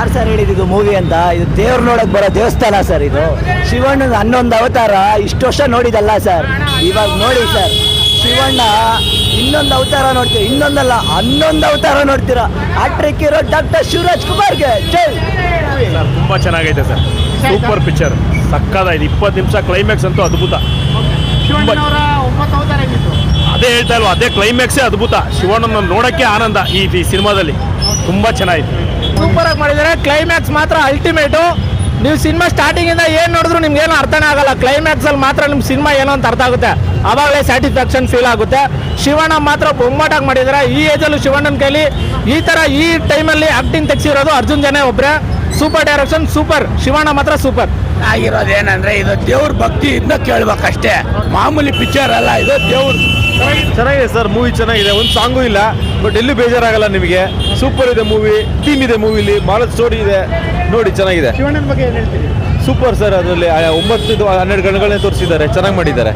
ಯಾರು ಸರ್ ಹೇಳಿದ್ದು ಮೂವಿ ಅಂತ? ಇದು ದೇವ್ರು ನೋಡಕ್ ಬರೋ ದೇವಸ್ಥಾನ ಸರ್. ಇದು ಶಿವಣ್ಣನ 11 ಅವತಾರ ಇಷ್ಟು ವರ್ಷ ನೋಡಿದಲ್ಲ ಸರ್. ಇವಾಗ ನೋಡಿ ಸರ್, ಶಿವಣ್ಣ ಇನ್ನೊಂದು ಅವತಾರ ನೋಡ್ತೀರಾ, ಇನ್ನೊಂದಲ್ಲ 11 ಅವತಾರ ನೋಡ್ತೀರಾ. ಹ್ಯಾಟ್ರಿಕ್ ಇರೋ ಡಾಕ್ಟರ್ ಶಿವರಾಜ್ ಕುಮಾರ್ಗೆ ಜೈ. ಸರ್ ತುಂಬಾ ಚೆನ್ನಾಗೈತೆ ಸರ್, ಸೂಪರ್ ಪಿಕ್ಚರ್, ಸಕ್ಕದಾಗಿದೆ. 20 ನಿಮಿಷ ಕ್ಲೈಮ್ಯಾಕ್ಸ್ ಅಂತೂ ಅದ್ಭುತ. ಶಿವಣ್ಣನವರ 9 ಅವತಾರ ಆಗಿತ್ತು. ಅದೇ ಹೇಳ್ತಾ ಇಲ್ವಾ, ಅದೇ ಕ್ಲೈಮ್ಯಾಕ್ಸೇ ಅದ್ಭುತ. ಶಿವಣ್ಣನ ನೋಡಕ್ಕೆ ಆನಂದ ಈ ಸಿನಿಮಾದಲ್ಲಿ. ತುಂಬಾ ಚೆನ್ನಾಗಿದೆ, ಸೂಪರ್ ಆಗಿ ಮಾಡಿದ್ದಾರೆ. ಕ್ಲೈಮ್ಯಾಕ್ಸ್ ಮಾತ್ರ ಅಲ್ಟಿಮೇಟು. ನೀವು ಸಿನಿಮಾ ಸ್ಟಾರ್ಟಿಂಗ್ ಇಂದ ಏನ್ ನೋಡಿದ್ರು ನಿಮ್ಗೆ ಏನೋ ಅರ್ಥನೇ ಆಗಲ್ಲ. ಕ್ಲೈಮ್ಯಾಕ್ಸ್ ಅಲ್ಲಿ ಮಾತ್ರ ನಿಮ್ ಸಿನಿಮಾ ಏನೋ ಅಂತ ಅರ್ಥ ಆಗುತ್ತೆ. ಆವಾಗಲೇ ಸ್ಯಾಟಿಸ್ಫ್ಯಾಕ್ಷನ್ ಫೀಲ್ ಆಗುತ್ತೆ. ಶಿವಣ್ಣ ಮಾತ್ರ ಬೊಮ್ಮಟಾಗಿ ಮಾಡಿದ್ದಾರೆ. ಈ ಏಜಲ್ಲೂ ಶಿವಣ್ಣನ ಕೈಲಿ ಈ ತರ ಈ ಟೈಮಲ್ಲಿ ಆಕ್ಟಿಂಗ್ ತೆಗ್ಸಿರೋದು ಅರ್ಜುನ್ ಜನ ಒಬ್ರೆ. Super direction, super. ಶಿವಣ್ಣ ಮಾತ್ರ ಸೂಪರ್ ಆಗಿರೋದೇನಂದ್ರೆ ಇದು ದೇವ್ರ ಭಕ್ತಿ ಇದನ್ನ ಕೇಳ್ಬೇಕಷ್ಟೇ, ಮಾಮೂಲಿ ಪಿಕ್ಚರ್ ಅಲ್ಲ ಇದು. ದೇವ್ರ ಚೆನ್ನಾಗಿದೆ ಸರ್, ಮೂವಿ ಚೆನ್ನಾಗಿದೆ. ಒಂದು ಸಾಂಗು ಇಲ್ಲ, ಬಟ್ ಎಲ್ಲೂ ಬೇಜಾರಾಗಲ್ಲ ನಿಮಗೆ. ಸೂಪರ್ ಇದೆ ಮೂವಿ, ಥೀಮ್ ಇದೆ ಮೂವಿಲಿ, ಭಾಳ ಸ್ಟೋರಿ ಇದೆ. ನೋಡಿ ಚೆನ್ನಾಗಿದೆ. ಶಿವಣ್ಣನ ಬಗ್ಗೆ ಏನು ಹೇಳ್ತೀರಿ? ಸೂಪರ್ ಸರ್, ಅದರಲ್ಲಿ 9-12 ಗಂಟೆಗಳನ್ನೇ ತೋರಿಸಿದ್ದಾರೆ, ಚೆನ್ನಾಗಿ ಮಾಡಿದ್ದಾರೆ.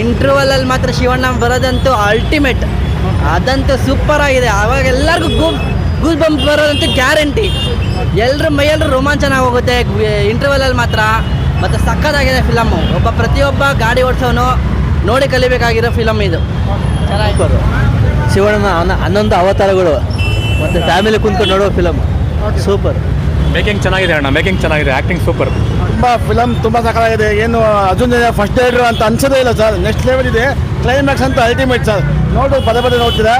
ಇಂಟರ್ವಲ್ ಅಲ್ಲಿ ಮಾತ್ರ ಶಿವಣ್ಣ ಬರೋದಂತೂ ಅಲ್ಟಿಮೇಟ್, ಅದಂತೂ ಸೂಪರ್ ಆಗಿದೆ. ಅವಾಗ ಎಲ್ಲರಿಗೂ ಗೂಸ್ ಬಂಪ್ ಬರೋದಂತೂ ಗ್ಯಾರಂಟಿ. ಎಲ್ಲರ ಮೈಯಲ್ಲೂ ರೋಮಾಂಚನ ಹೋಗುತ್ತೆ ಇಂಟರ್ವಲ್ ಅಲ್ಲಿ ಮಾತ್ರ. ಮತ್ತು ಸಕ್ಕತ್ತಾಗಿದೆ ಫಿಲಮ್ಮು. ಪ್ರತಿಯೊಬ್ಬ ಗಾಡಿ ಓಡಿಸೋನು ನೋಡಿ ಕಲಿಬೇಕಾಗಿರೋ ಫಿಲಮ್ ಇದು. ಚೆನ್ನಾಗಿ ಶಿವಣ್ಣನ 11 ಅವತಾರಗಳು ಮತ್ತು ಫ್ಯಾಮಿಲಿ ಕುಂತ್ಕೊಂಡು ನೋಡೋ ಫಿಲಮ್ ಸೂಪರ್. ಮೇಕಿಂಗ್ ಚೆನ್ನಾಗಿದೆ ಅಣ್ಣ, ಮೇಕಿಂಗ್ ಚೆನ್ನಾಗಿದೆ, ಆಕ್ಟಿಂಗ್ ಸೂಪರ್. ತುಂಬ ಫಿಲಮ್ ತುಂಬ ಸಕ್ಕತ್ತಾಗಿದೆ. ಏನು ಅರ್ಜುನ್ ಫಸ್ಟ್ ಡೈರೆಕ್ಟರ್ ಅಂತ ಅನ್ಸೋದೇ ಇಲ್ಲ ಸರ್. ನೆಕ್ಸ್ಟ್ ಲೆವೆಲ್ ಇದೆ. ಕ್ಲೈಮ್ಯಾಕ್ಸ್ ಅಂತ ಅಲ್ಟಿಮೇಟ್ ಸರ್. ನೋಡು ಪದೇ ನೋಡ್ತೀರಾ.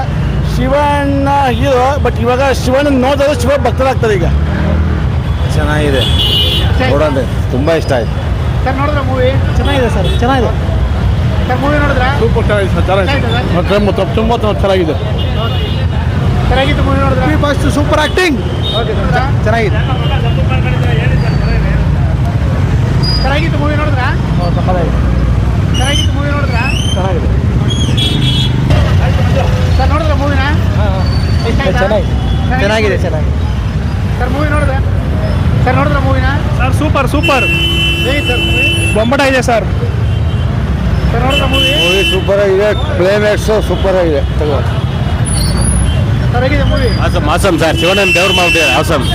ಶಿವಣ್ಣ ಹೀರೋ, ಬಟ್ ಇವಾಗ ಶಿವಣ್ಣ ನೋಡಿದ್ರೆ ಶಿವ ಭಕ್ತರಾಗ್ತಾರೆ ಈಗ. ಚೆನ್ನಾಗಿದೆ, ನೋಡೋಣ, ತುಂಬ ಇಷ್ಟ ಆಯ್ತು. ಸರ್ ನೋಡಿದ್ರ ಮೂವಿ? ಚೆನ್ನಾಗಿದೆ ಸರ್, ಚೆನ್ನಾಗಿದೆ ಸರ್ ಮೂವಿ ನೋಡಿದ್ರ? ಸೂಪರ್ ಚೆನ್ನಾಗಿದೆ ಸರ್, ಚೆನ್ನಾಗಿದೆ. ತುಂಬ ಚೆನ್ನಾಗಿದೆ. ಚೆನ್ನಾಗಿತ್ತು ಮೂವಿ ನೋಡಿದ್ರ? ಫಸ್ಟ್ ಸೂಪರ್ ಆಕ್ಟಿಂಗ್ ಚೆನ್ನಾಗಿದೆ. ಚೆನ್ನಾಗಿತ್ತು ಮೂವಿ ನೋಡಿದ್ರ? ಚೆನ್ನಾಗಿತ್ತು ಮೂವಿ ನೋಡಿದ್ರ? ಚೆನ್ನಾಗಿದೆ. ಸರ್ ನೋಡಿದ್ರ ಮೂವಿನ? ಚೆನ್ನಾಗಿದೆ ಸರ್ ಮೂವಿ ನೋಡಿದ್ರೆ? ಸರ್ ನೋಡಿದ್ರ ಮೂವಿನ? ಸರ್ ಸೂಪರ್ ಸೂಪರ್, ಹೇಗಿತ್ತು ಸರ್ ಮೂವಿ? ಬೊಂಬಟ ಇದೆ ಸರ್. ಸರ್ ನೋಡಿದ್ರ ಮೂವಿ? ಮೂವಿ ಸೂಪರ್ ಆಗಿದೆ, ಕ್ಲೈಮ್ಯಾಕ್ಸು ಸೂಪರ್ ಆಗಿದೆ. ಸರ್ ಹೇಗಿದೆ ಮೂವಿ? ಆಸಮ್ ಸರ್, ಶಿವಣ್ಣನ ದೇವ್ರು ಮಾಡ್ಬಿಟ್ಟಿದ್ದಾರೆ. ಆಸಮ್.